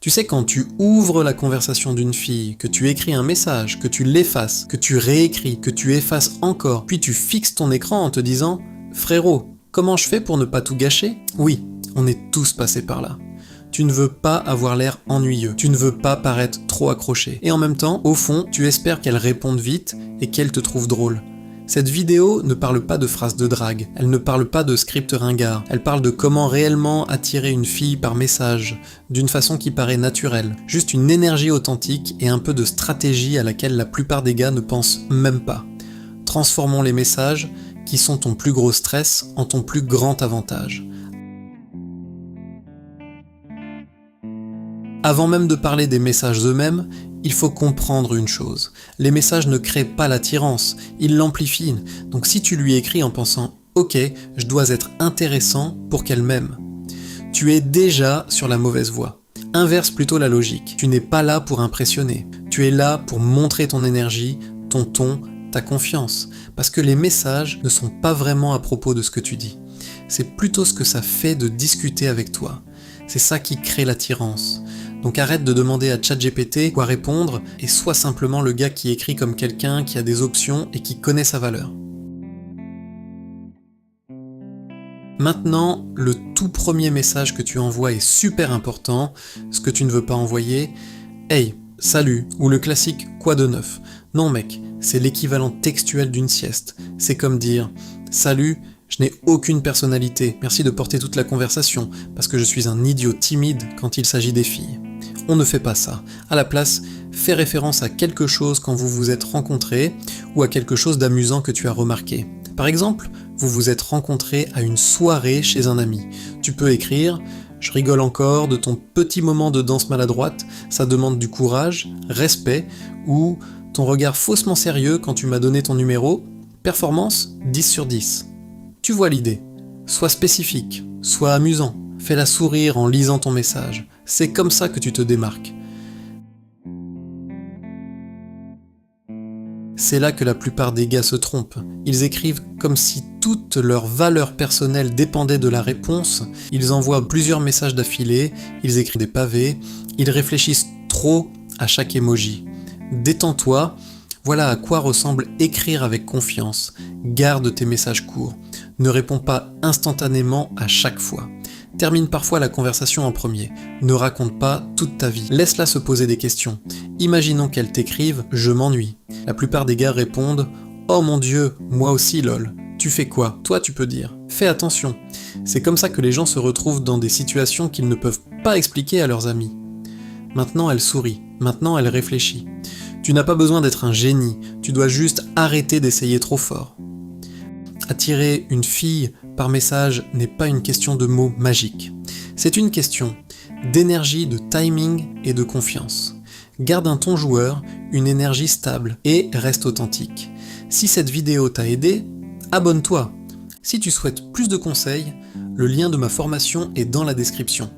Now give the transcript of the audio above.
Tu sais, quand tu ouvres la conversation d'une fille, que tu écris un message, que tu l'effaces, que tu réécris, que tu effaces encore, puis tu fixes ton écran en te disant « Frérot, comment je fais pour ne pas tout gâcher ?» Oui, on est tous passés par là. Tu ne veux pas avoir l'air ennuyeux, tu ne veux pas paraître trop accroché. Et en même temps, au fond, tu espères qu'elle réponde vite et qu'elle te trouve drôle. Cette vidéo ne parle pas de phrases de drague, elle ne parle pas de script ringard, elle parle de comment réellement attirer une fille par message, d'une façon qui paraît naturelle, juste une énergie authentique et un peu de stratégie à laquelle la plupart des gars ne pensent même pas. Transformons les messages, qui sont ton plus gros stress, en ton plus grand avantage. Avant même de parler des messages eux-mêmes, il faut comprendre une chose. Les messages ne créent pas l'attirance, ils l'amplifient. Donc si tu lui écris en pensant « Ok, je dois être intéressant pour qu'elle m'aime », tu es déjà sur la mauvaise voie. Inverse plutôt la logique. Tu n'es pas là pour impressionner. Tu es là pour montrer ton énergie, ton ton, ta confiance. Parce que les messages ne sont pas vraiment à propos de ce que tu dis. C'est plutôt ce que ça fait de discuter avec toi. C'est ça qui crée l'attirance. Donc arrête de demander à ChatGPT quoi répondre et sois simplement le gars qui écrit comme quelqu'un qui a des options et qui connaît sa valeur. Maintenant, le tout premier message que tu envoies est super important, ce que tu ne veux pas envoyer. Hey, salut, ou le classique quoi de neuf. Non mec, c'est l'équivalent textuel d'une sieste. C'est comme dire salut, je n'ai aucune personnalité, merci de porter toute la conversation, parce que je suis un idiot timide quand il s'agit des filles. On ne fait pas ça. À la place, fais référence à quelque chose quand vous vous êtes rencontrés, ou à quelque chose d'amusant que tu as remarqué. Par exemple, vous vous êtes rencontrés à une soirée chez un ami. Tu peux écrire « Je rigole encore de ton petit moment de danse maladroite, ça demande du courage, respect » ou « Ton regard faussement sérieux quand tu m'as donné ton numéro, performance 10 sur 10 ». Tu vois l'idée. Sois spécifique, sois amusant, fais-la sourire en lisant ton message. C'est comme ça que tu te démarques. C'est là que la plupart des gars se trompent. Ils écrivent comme si toute leur valeur personnelle dépendait de la réponse, ils envoient plusieurs messages d'affilée, ils écrivent des pavés, ils réfléchissent trop à chaque emoji. Détends-toi, voilà à quoi ressemble écrire avec confiance. Garde tes messages courts. Ne réponds pas instantanément à chaque fois. Termine parfois la conversation en premier. Ne raconte pas toute ta vie. Laisse-la se poser des questions. Imaginons qu'elle t'écrive « Je m'ennuie ». La plupart des gars répondent « Oh mon Dieu, moi aussi lol. Tu fais quoi ? Toi tu peux dire. Fais attention. » C'est comme ça que les gens se retrouvent dans des situations qu'ils ne peuvent pas expliquer à leurs amis. Maintenant elle sourit. Maintenant elle réfléchit. Tu n'as pas besoin d'être un génie. Tu dois juste arrêter d'essayer trop fort. Attirer une fille par message n'est pas une question de mots magiques. C'est une question d'énergie, de timing et de confiance. Garde un ton joueur, une énergie stable et reste authentique. Si cette vidéo t'a aidé, abonne-toi. Si tu souhaites plus de conseils, le lien de ma formation est dans la description.